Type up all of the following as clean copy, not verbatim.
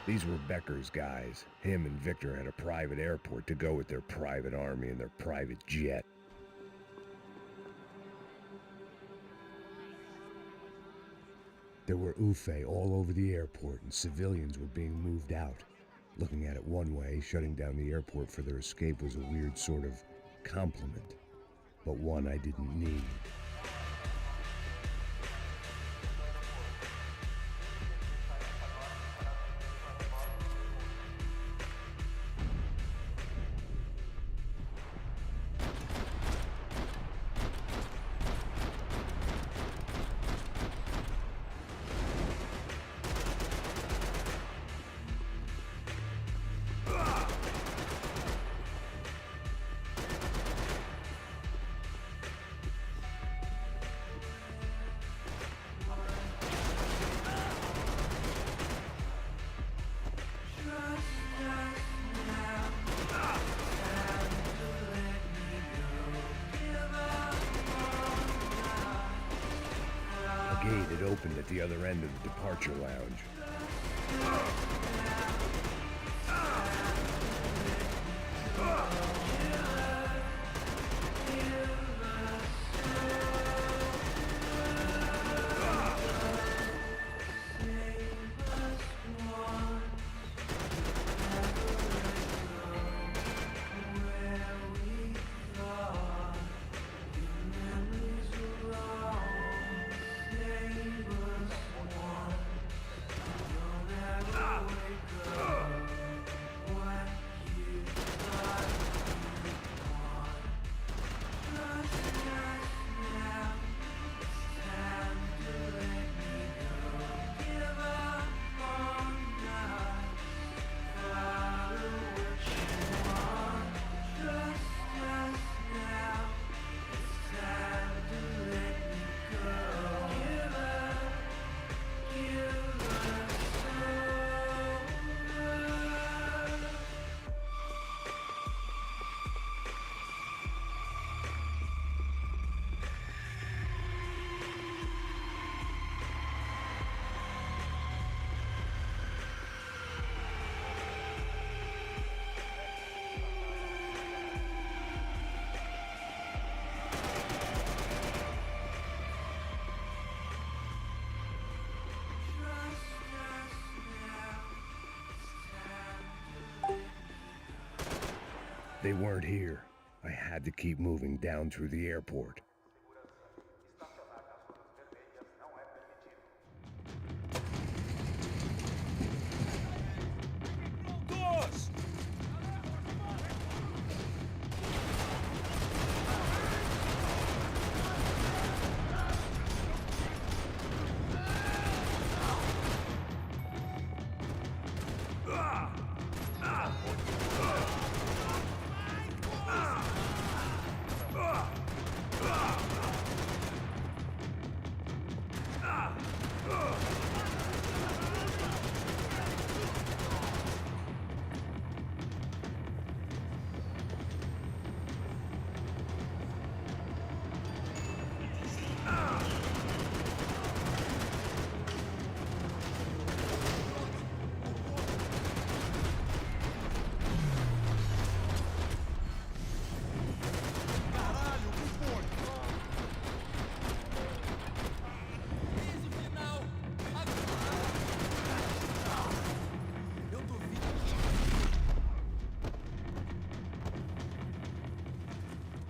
These were Becker's guys. Him and Victor had a private airport to go with their private army and their private jet. There were UFE all over the airport and civilians were being moved out. Looking at it one way, shutting down the airport for their escape was a weird sort of compliment, but one I didn't need. Gate had opened at the other end of the departure lounge. They weren't here. I had to keep moving down through the airport.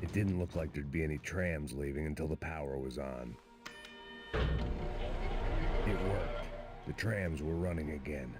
It didn't look like there'd be any trams leaving until the power was on. It worked. The trams were running again.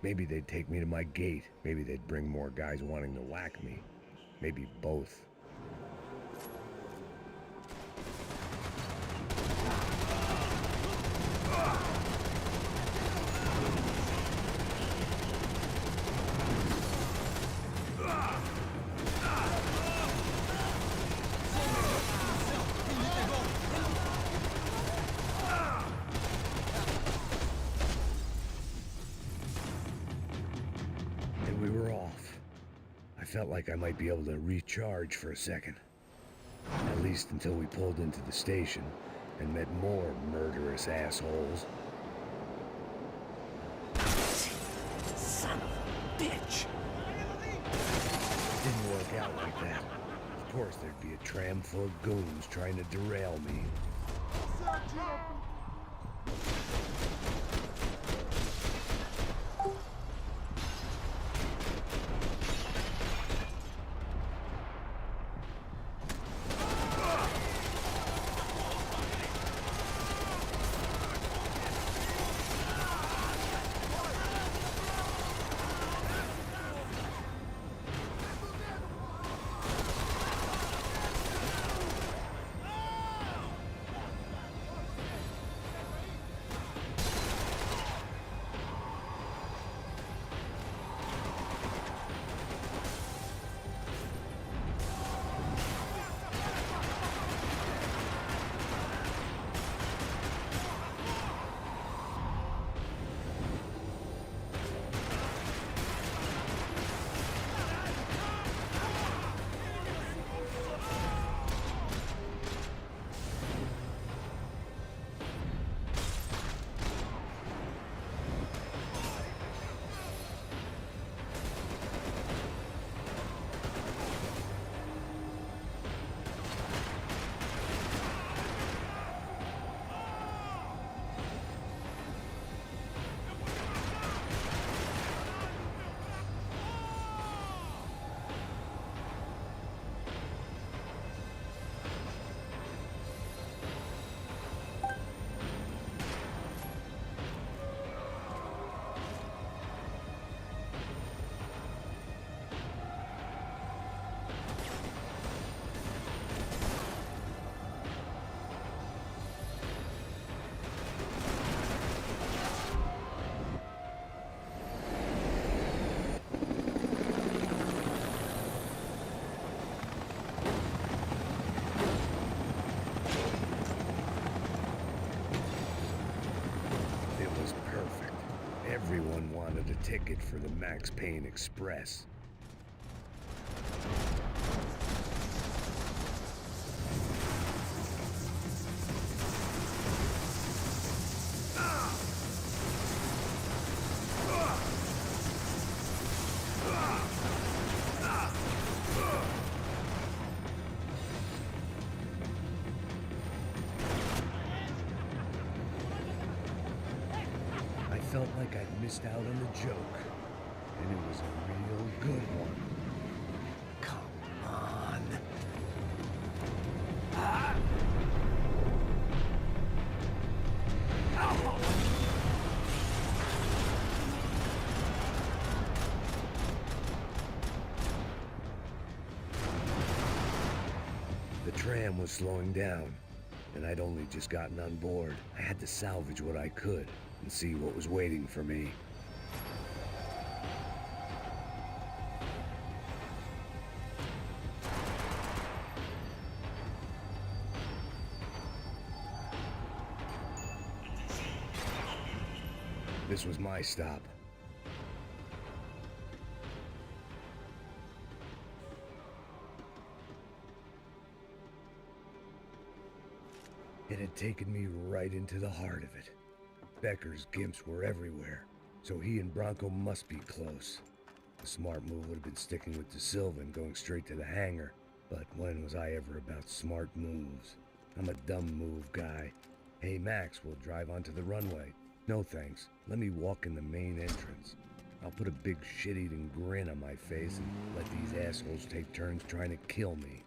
Maybe they'd take me to my gate. Maybe they'd bring more guys wanting to whack me. Maybe both. We were off. I felt like I might be able to recharge for a second. At least until we pulled into the station and met more murderous assholes. bitch! Didn't work out like that. Of course there'd be a tram full of goons trying to derail me. Everyone wanted a ticket for the Max Payne Express. I felt like I'd missed out on the joke, and it was a real good one. Come on. The tram was slowing down, and I'd only just gotten on board. I had to salvage what I could and see what was waiting for me. This was my stop. It had taken me right into the heart of it. Becker's gimps were everywhere, so he and Bronco must be close. The smart move would have been sticking with De Silva and going straight to the hangar, but when was I ever about smart moves? I'm a dumb move guy. Hey Max, we'll drive onto the runway. No thanks, let me walk in the main entrance. I'll put a big shit-eating grin on my face and let these assholes take turns trying to kill me.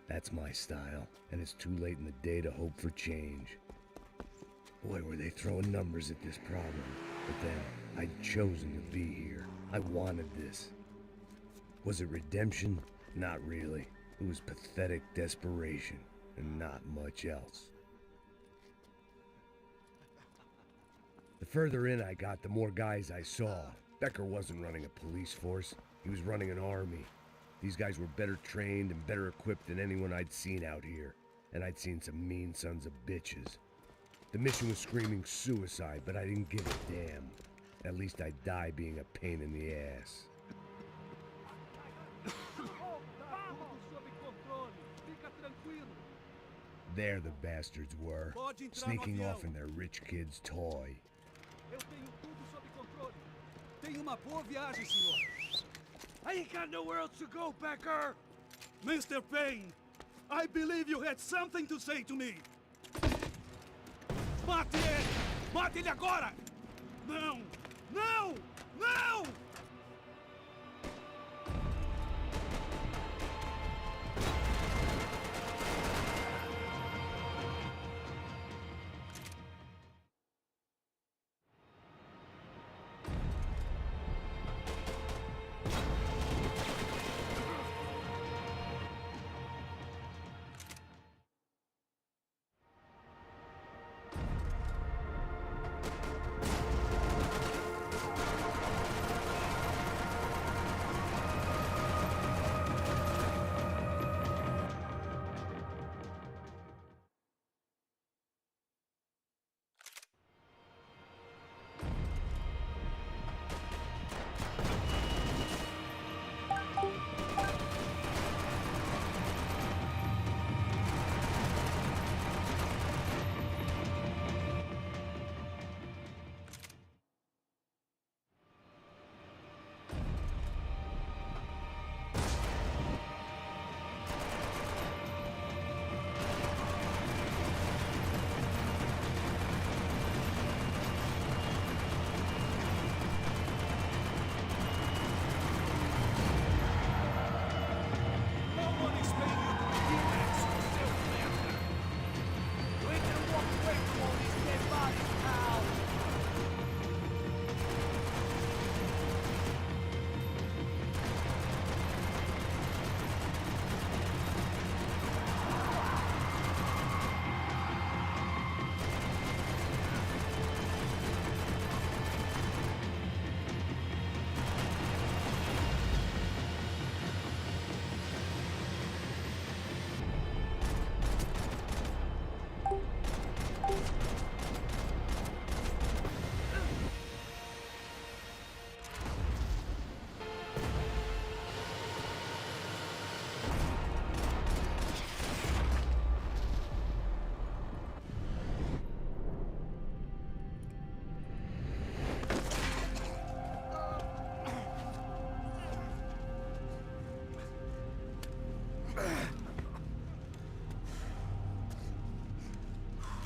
That's my style, and it's too late in the day to hope for change. Boy, were they throwing numbers at this problem. But then, I'd chosen to be here. I wanted this. Was it redemption? Not really. It was pathetic desperation, and not much else. The further in I got, the more guys I saw. Becker wasn't running a police force. He was running an army. These guys were better trained and better equipped than anyone I'd seen out here. And I'd seen some mean sons of bitches. The mission was screaming suicide, but I didn't give a damn. At least I'd die being a pain in the ass. There the bastards were, sneaking off in their rich kid's toy. Tenha uma boa viagem, senhor. I ain't got nowhere else to go, Becker! Mr. Payne, I believe you had something to say to me. Mate ele! Mate ele agora! Não! Não! Não!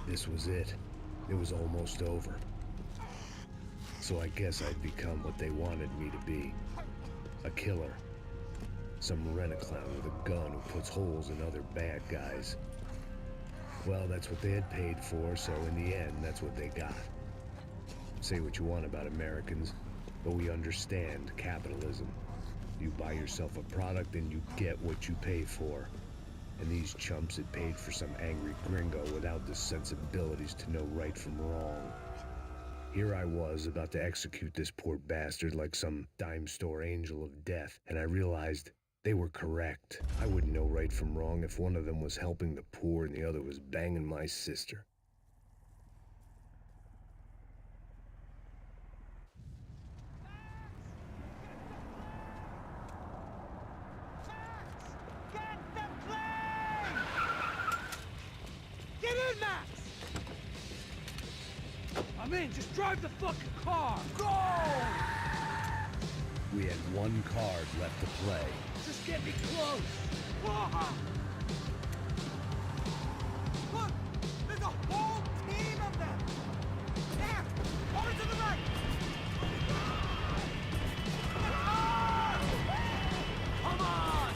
This was it. It was almost over. So I guess I'd become what they wanted me to be. A killer. Some rent-a-clown with a gun who puts holes in other bad guys. Well, that's what they had paid for, so in the end, that's what they got. Say what you want about Americans, but we understand capitalism. You buy yourself a product and you get what you pay for. And these chumps had paid for some angry gringo without the sensibilities to know right from wrong. Here I was, about to execute this poor bastard like some dime store angel of death, and I realized they were correct. I wouldn't know right from wrong if one of them was helping the poor and the other was banging my sister. I'm in, just drive the fucking car! Go! We had one card left to play. Just get me close! Ah! Look! There's a whole team of them! There! Over to the right! Come on!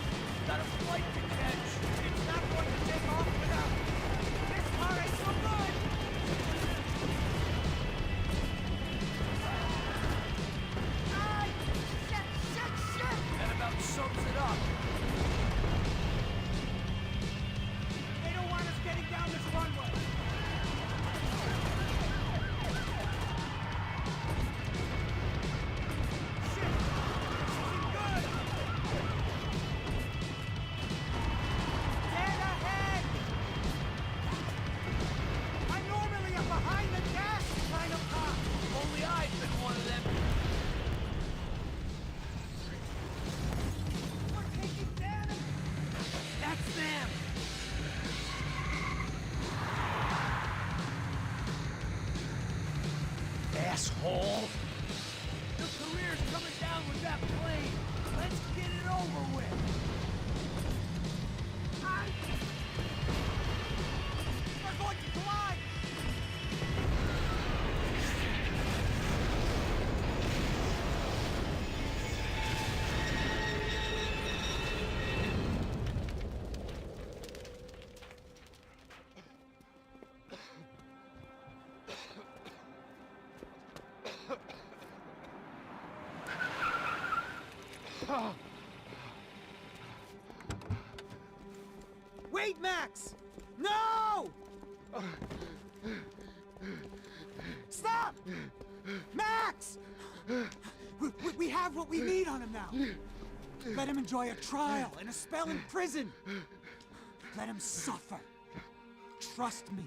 Got a flight to catch! It's not going to take off without... This car is so good! That about sums it up. Wait, Max! No! Stop! Max! We have what we need on him now. Let him enjoy a trial and a spell in prison. Let him suffer. Trust me.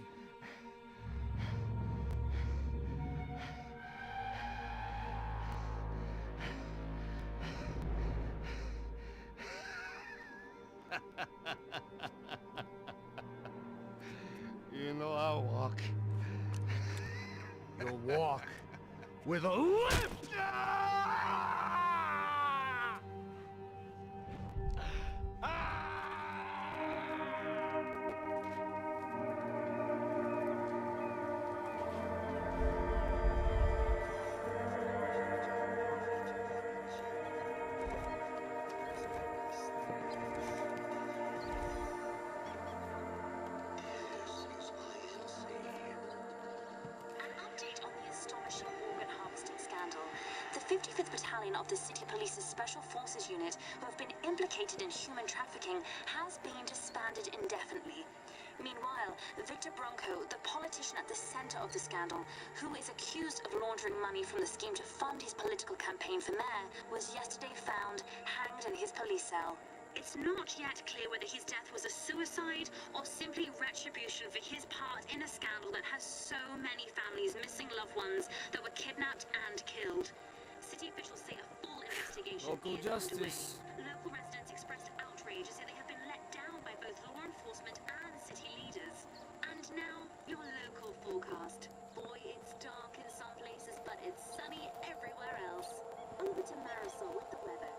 You know I'll walk. You'll walk with a limp! The 55th Battalion of the City Police's Special Forces Unit, who have been implicated in human trafficking, has been disbanded indefinitely. Meanwhile, Victor Bronco, the politician at the center of the scandal, who is accused of laundering money from the scheme to fund his political campaign for mayor, was yesterday found hanged in his police cell. It's not yet clear whether his death was a suicide or simply retribution for his part in a scandal that has so many families missing loved ones that were kidnapped and killed. City officials say a full investigation Local is justice. underway. Local residents expressed outrage as they have been let down by both law enforcement and city leaders. And now, your local forecast. Boy, it's dark in some places, but it's sunny everywhere else. Over to Marisol with the weather.